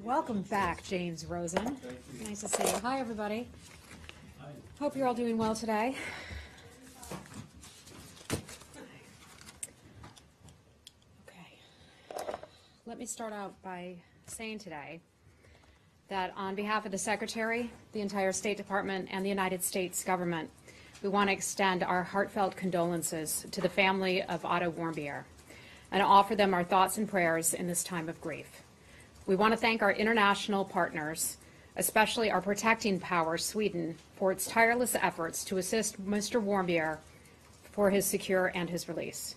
Welcome back, James Rosen. Nice to see you. Hi, everybody. Hope you're all doing well today. Okay. Let me start out by saying today that on behalf of the Secretary, the entire State Department, and the United States government, we want to extend our heartfelt condolences to the family of Otto Warmbier and offer them our thoughts and prayers in this time of grief. We want to thank our international partners, especially our protecting power, Sweden, for its tireless efforts to assist Mr. Warmbier for his secure and his release.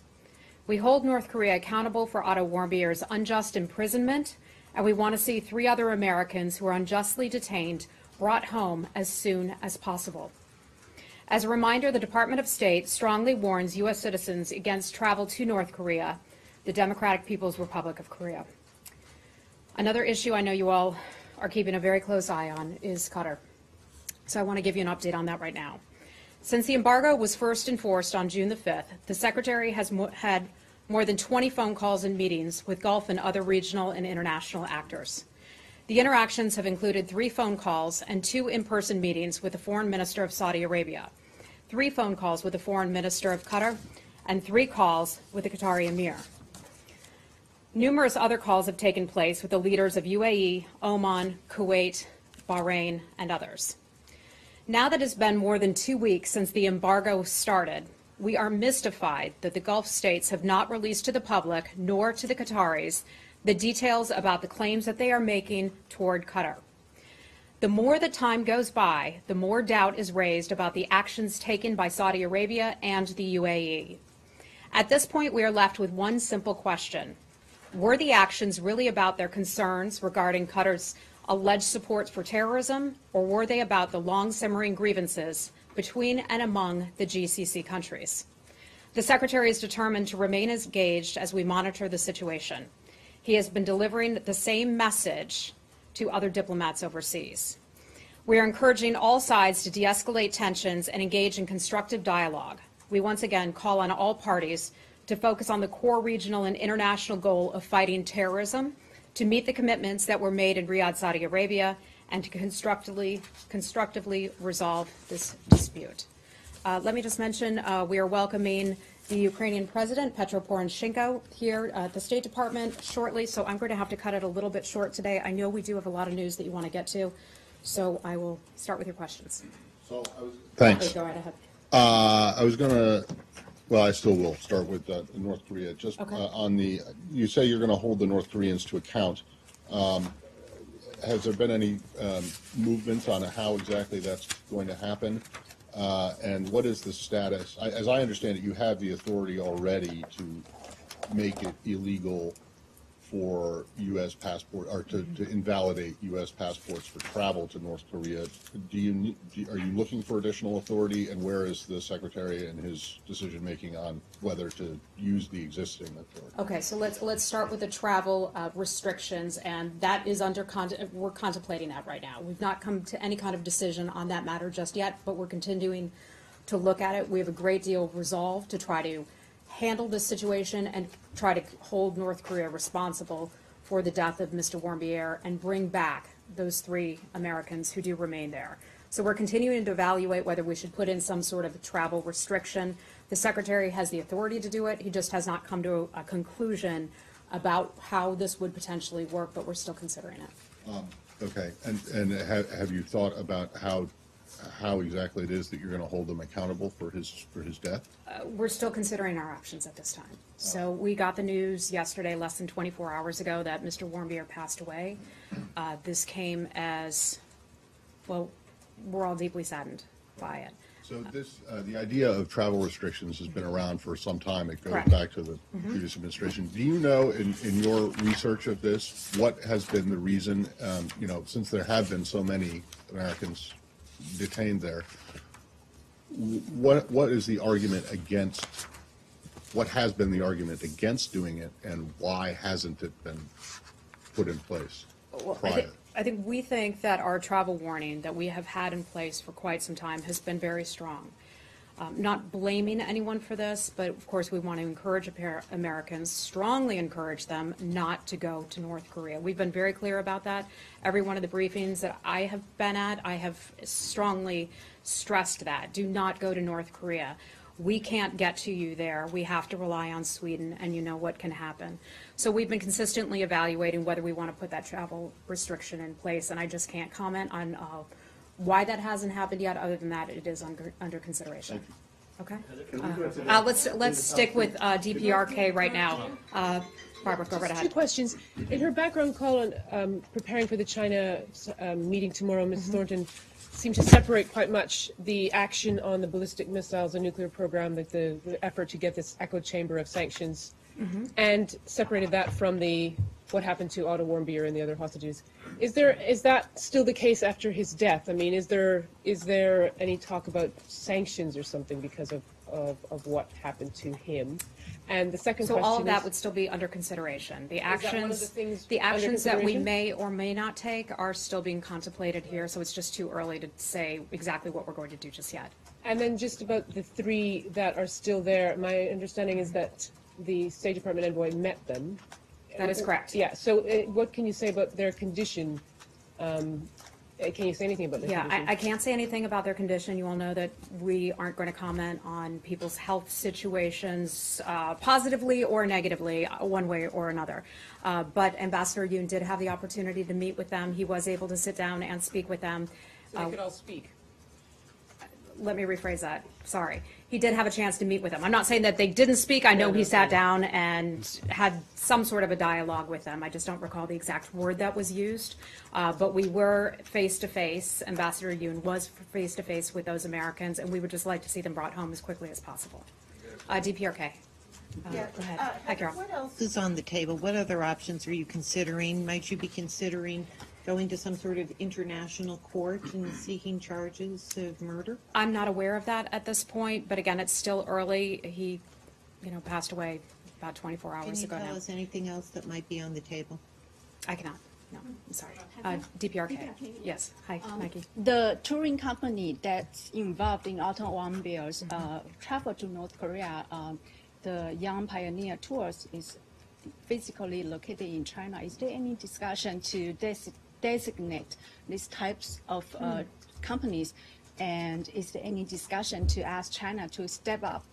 We hold North Korea accountable for Otto Warmbier's unjust imprisonment, and we want to see 3 other Americans who are unjustly detained brought home as soon as possible. As a reminder, the Department of State strongly warns U.S. citizens against travel to North Korea, the Democratic People's Republic of Korea. Another issue I know you all are keeping a very close eye on is Qatar. So I want to give you an update on that right now. Since the embargo was first enforced on June the 5th, the Secretary has had more than 20 phone calls and meetings with Gulf and other regional and international actors. The interactions have included 3 phone calls and 2 in-person meetings with the Foreign Minister of Saudi Arabia, 3 phone calls with the Foreign Minister of Qatar, and 3 calls with the Qatari Emir. Numerous other calls have taken place with the leaders of UAE, Oman, Kuwait, Bahrain, and others. Now that it's been more than 2 weeks since the embargo started, we are mystified that the Gulf states have not released to the public, nor to the Qataris, the details about the claims that they are making toward Qatar. The more the time goes by, the more doubt is raised about the actions taken by Saudi Arabia and the UAE. At this point, we are left with one simple question. Were the actions really about their concerns regarding Qatar's alleged support for terrorism, or were they about the long-simmering grievances between and among the GCC countries? The Secretary is determined to remain engaged as we monitor the situation. He has been delivering the same message to other diplomats overseas. We are encouraging all sides to de-escalate tensions and engage in constructive dialogue. We once again call on all parties to focus on the core regional and international goal of fighting terrorism, to meet the commitments that were made in Riyadh, Saudi Arabia, and to constructively resolve this dispute. Let me just mention we are welcoming the Ukrainian President, Petro Poroshenko, here at the State Department shortly, so I'm going to have to cut it a little bit short today. I know we do have a lot of news that you want to get to, so I will start with your questions. Thanks. Go right ahead. I was going to, well, I still will start with North Korea. Just okay. On the, you say you're going to hold the North Koreans to account. Has there been any movement on how exactly that's going to happen? And what is the status? As I understand it, you have the authority already to make it illegal for U.S. passport, or to invalidate U.S. passports for travel to North Korea. Are you looking for additional authority, and where is the Secretary and his decision making on whether to use the existing authority? Okay, so let's start with the travel restrictions, and that is we're contemplating that right now. We've not come to any kind of decision on that matter just yet, but we're continuing to look at it. We have a great deal of resolve to try to handle this situation and try to hold North Korea responsible for the death of Mr. Warmbier and bring back those 3 Americans who do remain there. So we're continuing to evaluate whether we should put in some sort of travel restriction. The Secretary has the authority to do it. He just has not come to a conclusion about how this would potentially work, but we're still considering it. Okay, and have you thought about how exactly it is that you're going to hold them accountable for his death? We're still considering our options at this time. So we got the news yesterday, less than 24 hours ago, that Mr. Warmbier passed away. This came as, well, we're all deeply saddened by it. So this, the idea of travel restrictions has been around for some time. It goes Correct. back to the previous administration. Do you know, in your research of this, what has been the reason, since there have been so many Americans detained there, what is the argument against, what has been the argument against doing it, and why hasn't it been put in place prior? I think we think that our travel warning that we have had in place for quite some time has been very strong. Not blaming anyone for this, but of course we want to encourage Americans, strongly encourage them not to go to North Korea. We've been very clear about that. Every one of the briefings that I have been at, I have strongly stressed that. Do not go to North Korea. We can't get to you there. We have to rely on Sweden, and you know what can happen. So we've been consistently evaluating whether we want to put that travel restriction in place, and I just can't comment on why that hasn't happened yet, other than that it is under consideration. Okay? Let's stick with DPRK right now. Barbara, go right ahead. 2 questions. In her background call on preparing for the China meeting tomorrow, Ms. Thornton seemed to separate quite much the action on the ballistic missiles and nuclear program, the effort to get this echo chamber of sanctions, and separated that from what happened to Otto Warmbier and the other hostages. Is that still the case after his death? I mean, is there any talk about sanctions or something because of what happened to him? And the second question is... So all of that would still be under consideration. The actions that we may or may not take are still being contemplated here, so it's just too early to say exactly what we're going to do just yet. And then just about the 3 that are still there, my understanding is that the State Department envoy met them. That is correct. Yeah, so what can you say about their condition? Can you say anything about their condition? I can't say anything about their condition. You all know that we aren't going to comment on people's health situations positively or negatively, one way or another. But Ambassador Yoon did have the opportunity to meet with them. He was able to sit down and speak with them. So they could all speak. Let me rephrase that. Sorry. He did have a chance to meet with them. I'm not saying that they didn't speak. I know he sat down and had some sort of a dialogue with them. I just don't recall the exact word that was used. But we were face-to-face. Ambassador Yoon was face-to-face with those Americans, and we would just like to see them brought home as quickly as possible. DPRK. Go ahead. Hi, Carol. What else is on the table? What other options are you considering? Might you be considering going to some sort of international court and seeking charges of murder? I'm not aware of that at this point, but again, it's still early. He, passed away about 24 hours ago now. Can you tell us anything else that might be on the table? I cannot. No, I'm sorry. DPRK. Yes. Hi, Mikey. The touring company that's involved in Otto Warmbier's travel to North Korea, the Young Pioneer Tours, is physically located in China. Is there any discussion to designate these types of companies, and is there any discussion to ask China to step up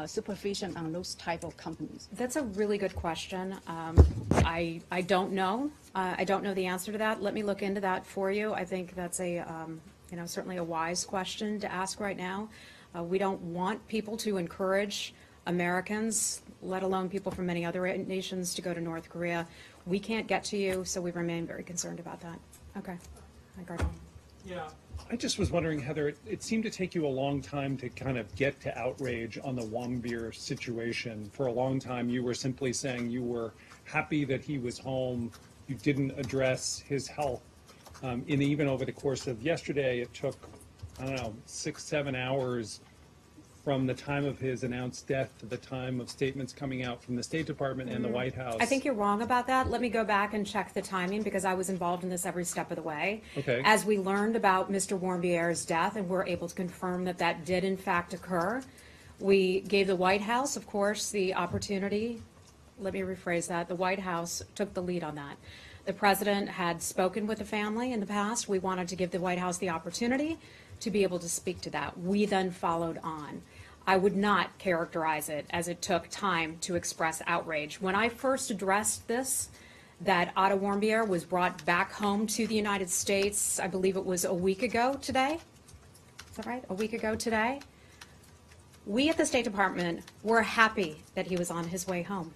supervision on those type of companies? That's a really good question. I don't know. I don't know the answer to that. Let me look into that for you. I think that's a certainly a wise question to ask right now. We don't want people to encourage Americans, let alone people from many other nations, to go to North Korea. We can't get to you, so we remain very concerned about that. Okay. Hi, Gardner. Yeah. I just was wondering, Heather, it seemed to take you a long time to kind of get to outrage on the Warmbier situation. For a long time, you were simply saying you were happy that he was home. You didn't address his health. And even over the course of yesterday, it took, 6-7 hours from the time of his announced death to the time of statements coming out from the State Department and the White House. I think you're wrong about that. Let me go back and check the timing, because I was involved in this every step of the way. Okay. As we learned about Mr. Warmbier's death and were able to confirm that that did in fact occur, we gave the White House, of course, the opportunity. Let me rephrase that. The White House took the lead on that. The president had spoken with the family in the past. We wanted to give the White House the opportunity to be able to speak to that. We then followed on. I would not characterize it as it took time to express outrage. When I first addressed this, that Otto Warmbier was brought back home to the United States, I believe it was a week ago today. Is that right? A week ago today? We at the State Department were happy that he was on his way home.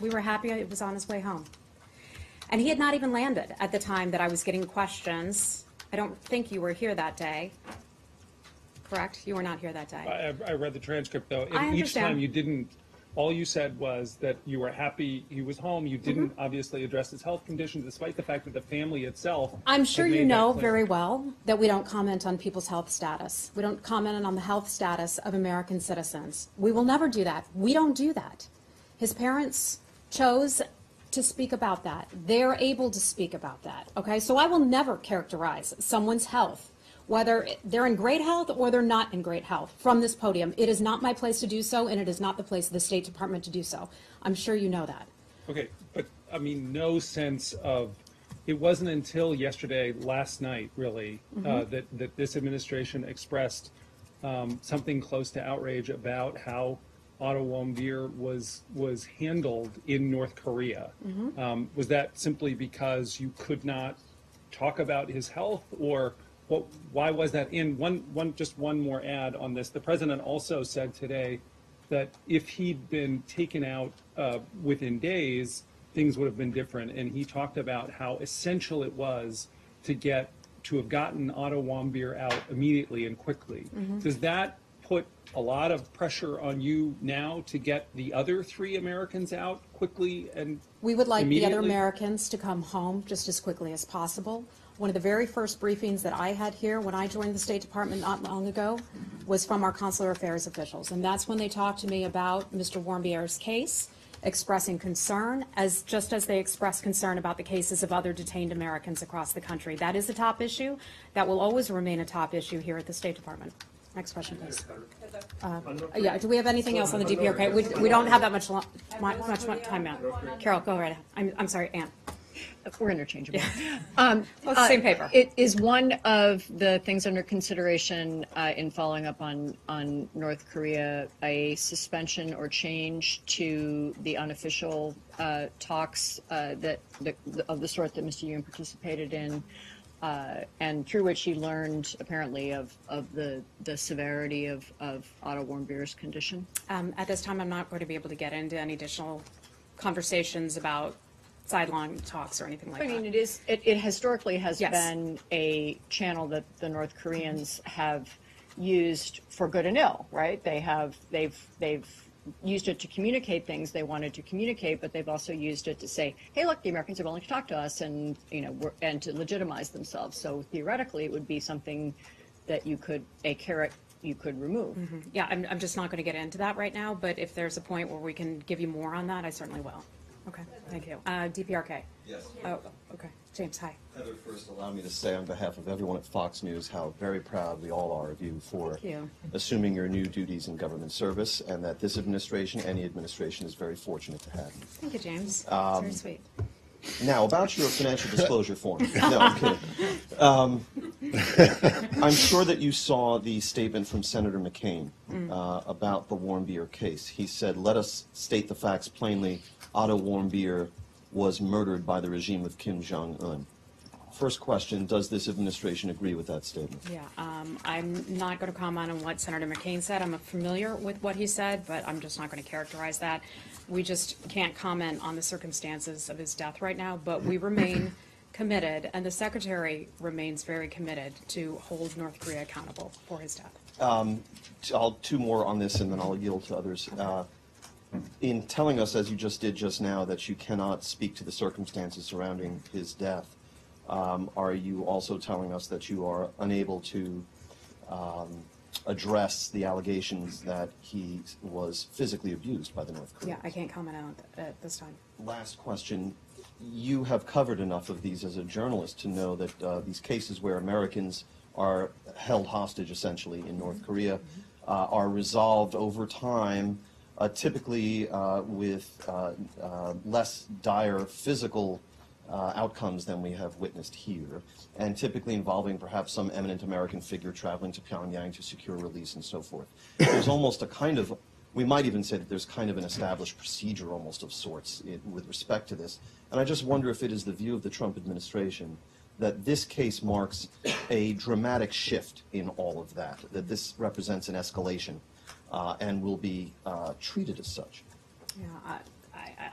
We were happy he was on his way home. And he had not even landed at the time that I was getting questions. I don't think you were here that day. Correct? You were not here that day. I read the transcript, though. I And each understand. time you didn't, all you said was that you were happy he was home. You didn't obviously address his health condition, despite the fact that the family itself I'm sure had you made that know clear. very well that we don't comment on people's health status. We don't comment on the health status of American citizens. We will never do that. We don't do that. His parents chose to speak about that. They're able to speak about that. Okay? So I will never characterize someone's health whether they're in great health or they're not in great health, from this podium. It is not my place to do so, and it is not the place of the State Department to do so. I'm sure you know that. Okay, but I mean, no sense of, it wasn't until yesterday, last night, really, that this administration expressed something close to outrage about how Otto Warmbier was handled in North Korea. Was that simply because you could not talk about his health, or why was that? In just one more add on this, the president also said today that if he'd been taken out within days, things would have been different. And he talked about how essential it was to have gotten Otto Warmbier out immediately and quickly. Does that put a lot of pressure on you now to get the other 3 Americans out quickly and We would like the other immediately? Americans to come home just as quickly as possible. One of the very first briefings that I had here when I joined the State Department not long ago was from our consular affairs officials. And that's when they talked to me about Mr. Warmbier's case, expressing concern, just as they express concern about the cases of other detained Americans across the country. That is a top issue. That will always remain a top issue here at the State Department. Next question, please. Yeah, do we have anything else on the DPRK? We don't have that much time now. Carol, go right ahead. I'm sorry, Ann. We're interchangeable. Same paper. It is one of the things under consideration in following up on North Korea, a suspension or change to the unofficial talks of the sort that Mr. Yoon participated in, and through which he learned apparently of the severity of Otto Warmbier's condition. At this time, I'm not going to be able to get into any additional conversations about sideline talks or anything like that. I mean, it historically has Yes. been a channel that the North Koreans have used for good and ill, right? They've used it to communicate things they wanted to communicate, but they've also used it to say, hey, look, the Americans are willing to talk to us, and and to legitimize themselves. So theoretically, it would be something that a carrot you could remove. Yeah, I'm just not going to get into that right now, but if there's a point where we can give you more on that, I certainly will. Okay, thank you. DPRK? Yes. Oh, okay. James, hi. Heather, first allow me to say on behalf of everyone at Fox News how very proud we all are of you for Thank you. assuming your new duties in government service, and that this administration, any administration, is very fortunate to have you. Thank you, James. That's very sweet. Now, about your financial disclosure form. No, I'm kidding. I'm sure that you saw the statement from Senator McCain about the Warmbier case. He said, let us state the facts plainly. Otto Warmbier was murdered by the regime of Kim Jong-un. First question, does this administration agree with that statement? Yeah, I'm not going to comment on what Senator McCain said. I'm familiar with what he said, but I'm just not going to characterize that. We just can't comment on the circumstances of his death right now, but we remain committed, and the Secretary remains very committed to hold North Korea accountable for his death. Two more on this, and then I'll yield to others. In telling us, as you just did just now, that you cannot speak to the circumstances surrounding his death, are you also telling us that you are unable to address the allegations that he was physically abused by the North Koreans? Yeah, I can't comment on it at this time. Last question. You have covered enough of these as a journalist to know that these cases where Americans are held hostage, essentially, in North Korea are resolved over time, typically with less dire physical outcomes than we have witnessed here, and typically involving perhaps some eminent American figure traveling to Pyongyang to secure release and so forth. There's almost a kind of, we might even say that there's kind of an established procedure almost of sorts with respect to this. And I just wonder if it is the view of the Trump administration that this case marks a dramatic shift in all of that, that this represents an escalation and will be treated as such. Yeah,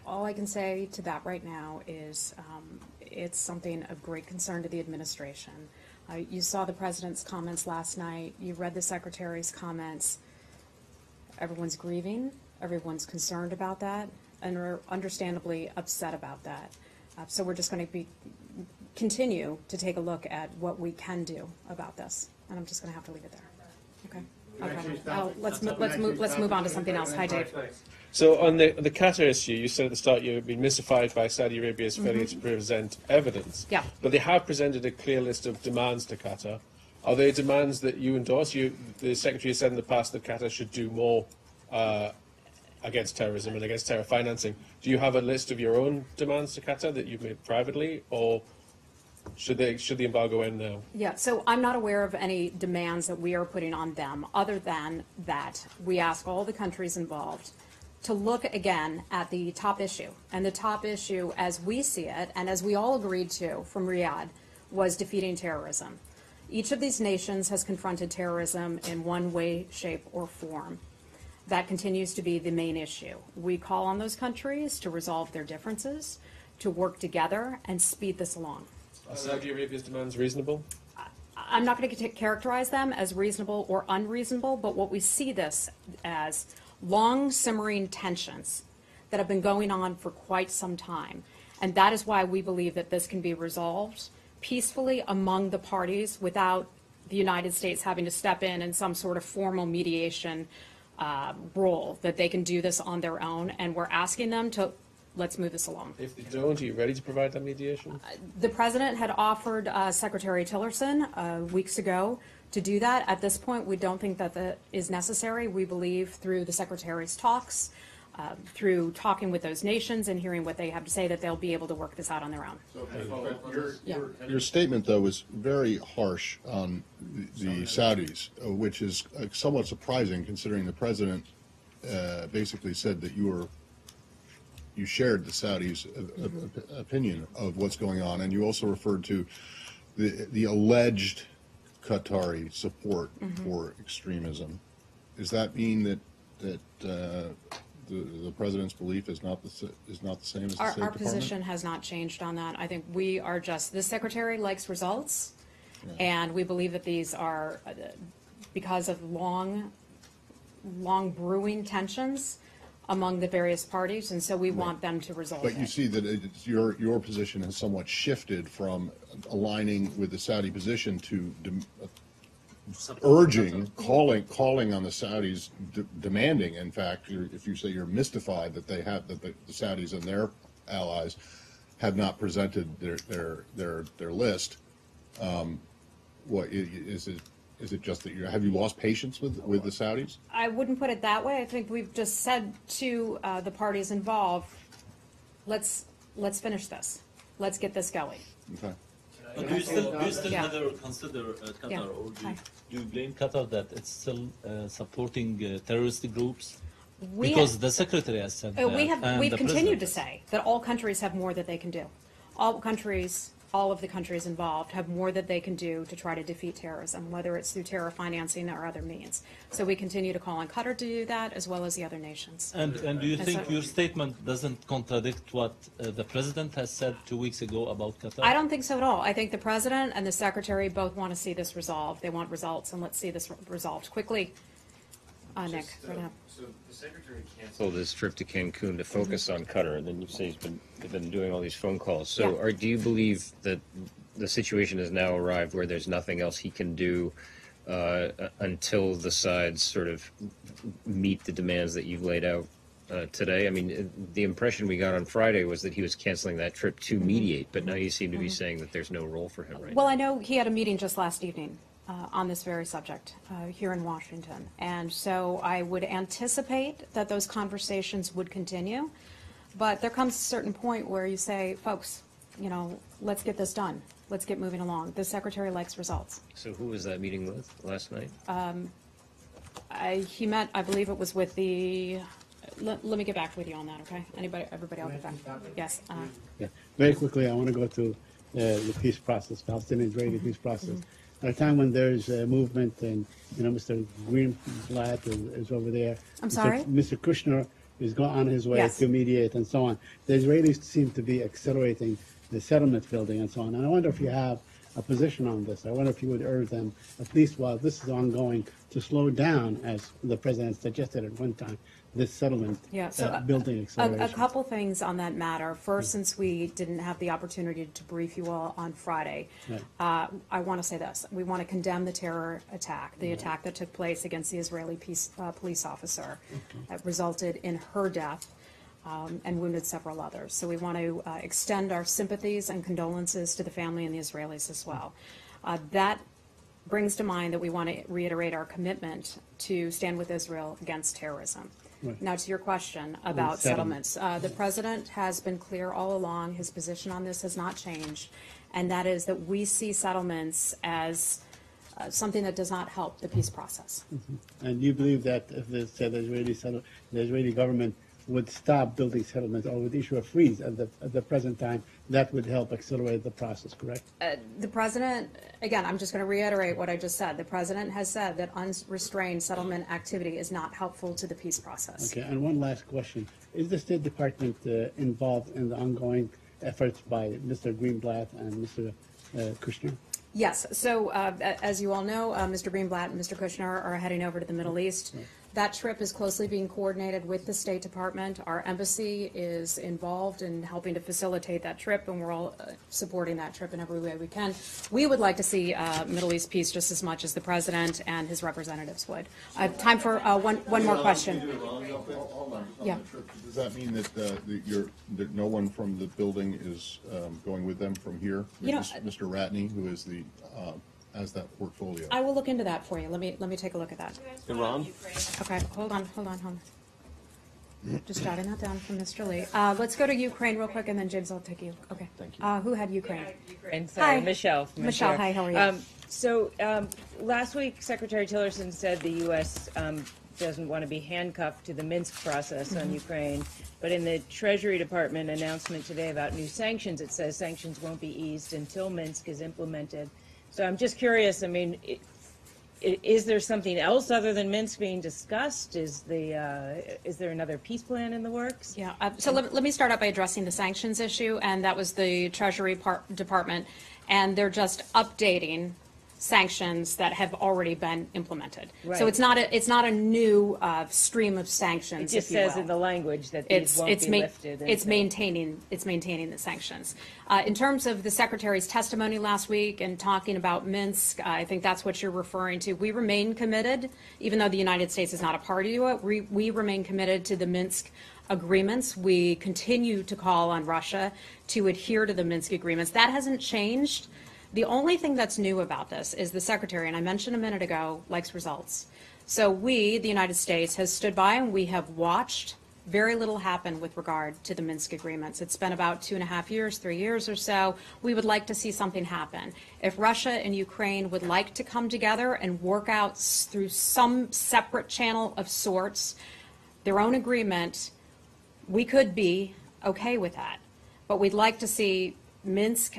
all I can say to that right now is it's something of great concern to the administration. You saw the president's comments last night. You read the secretary's comments. Everyone's grieving. Everyone's concerned about that, and are understandably upset about that. So we're just going to continue to take a look at what we can do about this, and I'm just going to have to leave it there. Okay. Okay. Let's move on to something else. Hi, Dave. So on the Qatar issue, you said at the start you had been mystified by Saudi Arabia's failure to present evidence. Yeah. But they have presented a clear list of demands to Qatar. Are they demands that you endorse? The Secretary has said in the past that Qatar should do more against terrorism and against terror financing. Do you have a list of your own demands to Qatar that you've made privately, or should the embargo end now? Yeah, so I'm not aware of any demands that we are putting on them, other than that we ask all the countries involved to look again at the top issue. And the top issue, as we see it, and as we all agreed to from Riyadh, was defeating terrorism. Each of these nations has confronted terrorism in one way, shape, or form. That continues to be the main issue. We call on those countries to resolve their differences, to work together, and speed this along. Are Saudi Arabia's demands reasonable? I'm not going to characterize them as reasonable or unreasonable, but what we see this as long simmering tensions that have been going on for quite some time. And that is why we believe that this can be resolved peacefully among the parties without the United States having to step in some sort of formal mediation role, that they can do this on their own. And we're asking them to, let's move this along. If they don't, are you ready to provide that mediation? The President had offered Secretary Tillerson weeks ago to do that. At this point, we don't think that that is necessary. We believe through the Secretary's talks, through talking with those nations and hearing what they have to say, that they'll be able to work this out on their own. Your statement, though, was very harsh on the Saudis, which is somewhat surprising considering the President basically said that you shared the Saudis' opinion of what's going on, and you also referred to the alleged Qatari support for extremism. Does that mean that the President's belief is not the same as the State Department? Our position has not changed on that. I think we are just, the Secretary likes results, and we believe that these are, because of long brewing tensions among the various parties, and so we want them to resolve it. But you see that your position has somewhat shifted from aligning with the Saudi position to calling on the Saudis, demanding, in fact, if you say you're mystified that the Saudis and their allies have not presented their list. What is it? Is it just that have you lost patience with the Saudis? I wouldn't put it that way. I think we've just said to the parties involved, let's finish this. Let's get this going. Okay. Do you still Yeah. consider Qatar, Yeah. or Hi. do you blame Qatar that it's still supporting terrorist groups? We Because have- the Secretary has said that. We've and the continued to President say that all countries have more that they can do. All of the countries involved have more that they can do to try to defeat terrorism, whether it's through terror financing or other means. So we continue to call on Qatar to do that, as well as the other nations. And do you Yes, think sir. your statement doesn't contradict what the President has said 2 weeks ago about Qatar? I don't think so at all. I think the President and the Secretary both want to see this resolved. They want results, and let's see this resolved quickly. Nick, right now. So the Secretary canceled his trip to Cancun to focus on Qatar, and then you say they've been doing all these phone calls. So Yeah. do you believe that the situation has now arrived where there's nothing else he can do until the sides sort of meet the demands that you've laid out today? I mean, the impression we got on Friday was that he was canceling that trip to mediate, but now you seem to be saying that there's no role for him right Well, now. I know he had a meeting just last evening on this very subject here in Washington. And so I would anticipate that those conversations would continue. But there comes a certain point where you say, folks, let's get this done. Let's get moving along. The Secretary likes results. So who was that meeting with last night? He met, I believe it was with the, let me get back with you on that, okay? Everybody, I'll get back. Yes. Yeah. Very quickly, I want to go to the peace process, Palestinian-Israeli peace process. At a time when there's a movement, and Mr. Greenblatt is over there. I'm sorry? Mr. Kushner is on his way Yes. to mediate and so on. The Israelis seem to be accelerating the settlement building and so on. And I wonder if you have a position on this. I wonder if you would urge them, at least while this is ongoing, to slow down, as the president suggested at one time, this settlement building acceleration. A couple things on that matter. First, since we didn't have the opportunity to brief you all on Friday, Right. I want to say this. We want to condemn the terror attack, the attack that took place against the Israeli police officer that resulted in her death and wounded several others. So we want to extend our sympathies and condolences to the family and the Israelis as well. That brings to mind that we want to reiterate our commitment to stand with Israel against terrorism. Right. Now, to your question about settlements, the president has been clear all along. His position on this has not changed, and that is that we see settlements as something that does not help the peace process. And you believe that if the Israeli government would stop building settlements or would issue a freeze at the present time, that would help accelerate the process, correct? The president, again, I'm just going to reiterate what I just said. The president has said that unrestrained settlement activity is not helpful to the peace process. Okay, and one last question. Is the State Department involved in the ongoing efforts by Mr. Greenblatt and Mr. Kushner? Yes. So, as you all know, Mr. Greenblatt and Mr. Kushner are heading over to the Middle East. Right. That trip is closely being coordinated with the State Department. Our embassy is involved in helping to facilitate that trip, and we're all supporting that trip in every way we can. We would like to see Middle East peace just as much as the president and his representatives would. Time for one more question. Yeah. Does that mean that that no one from the building is going with them from here? You know, Mr. Ratney, who is the has that portfolio. I will look into that for you. Let me take a look at that. Iran? Okay, hold on. Just jotting that down from Mr. Lee. Let's go to Ukraine real quick, and then James, I'll take you. Okay. Thank you. Who had Ukraine? Ukraine. Sorry, Hi. Michelle. Michelle, hi, how are you? Last week, Secretary Tillerson said the U.S. Doesn't want to be handcuffed to the Minsk process on Ukraine, but in the Treasury Department announcement today about new sanctions, it says sanctions won't be eased until Minsk is implemented. So I'm just curious, I mean, is there something else other than Minsk being discussed? Is there another peace plan in the works? Yeah, so let me start out by addressing the sanctions issue, and that was the Treasury Department, and they're just updating sanctions that have already been implemented. Right. So it's not a new stream of sanctions. It just if you says will. in the language that these won't be lifted. It's maintaining the sanctions. In terms of the Secretary's testimony last week and talking about Minsk, I think that's what you're referring to. We remain committed, even though the United States is not a party to it, we remain committed to the Minsk agreements. We continue to call on Russia to adhere to the Minsk agreements. That hasn't changed. The only thing that's new about this is the Secretary, and I mentioned a minute ago, likes results. So we, the United States, has stood by and we have watched very little happen with regard to the Minsk agreements. It's been about 2.5 years, 3 years or so. We would like to see something happen. If Russia and Ukraine would like to come together and work out through some separate channel of sorts their own agreement, we could be okay with that. But we'd like to see Minsk,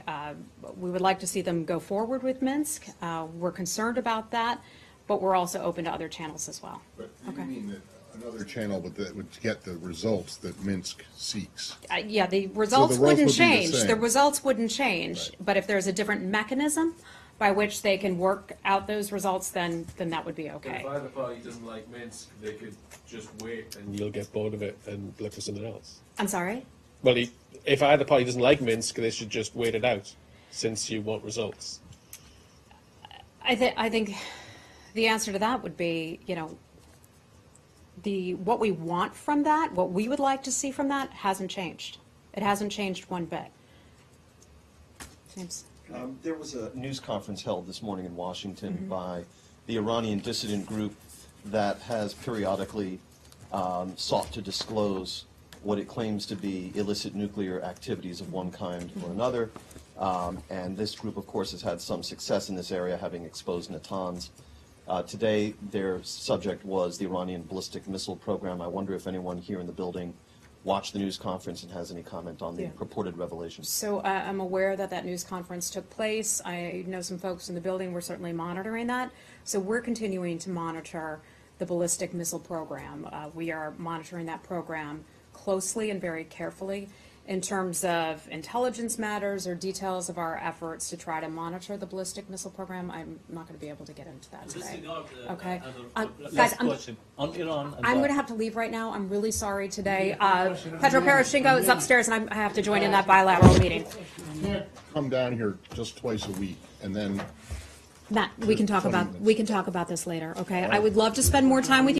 we would like to see them go forward with Minsk. We're concerned about that, but we're also open to other channels as well. But you mean that another channel that would get the results that Minsk seeks? Yeah, the results wouldn't would be the change. same. The results wouldn't change. Right. But if there's a different mechanism by which they can work out those results, then that would be okay. If either party doesn't like Minsk, they could just wait and you'll get bored of it and look for something else. I'm sorry? Well, if either party doesn't like Minsk, they should just wait it out, since you want results. I think the answer to that would be, what we want from that, what we would like to see from that, hasn't changed. It hasn't changed one bit. James? There was a news conference held this morning in Washington by the Iranian dissident group that has periodically sought to disclose what it claims to be illicit nuclear activities of one kind or another. And this group, of course, has had some success in this area, having exposed Natanz. Today, their subject was the Iranian ballistic missile program. I wonder if anyone here in the building watched the news conference and has any comment on the purported revelations. So I'm aware that news conference took place. I know some folks in the building were certainly monitoring that. So we're continuing to monitor the ballistic missile program. We are monitoring that program closely and very carefully in terms of intelligence matters or details of our efforts to try to monitor the ballistic missile program. I'm not going to be able to get into that today. Okay. Guys, on Iran. I'm going to have to leave right now. I'm really sorry today. Petro Poroshenko is upstairs, and I have to join in that bilateral meeting. Come down here just twice a week, and then Matt, we can talk about this later. Okay. I would love to spend more time with you.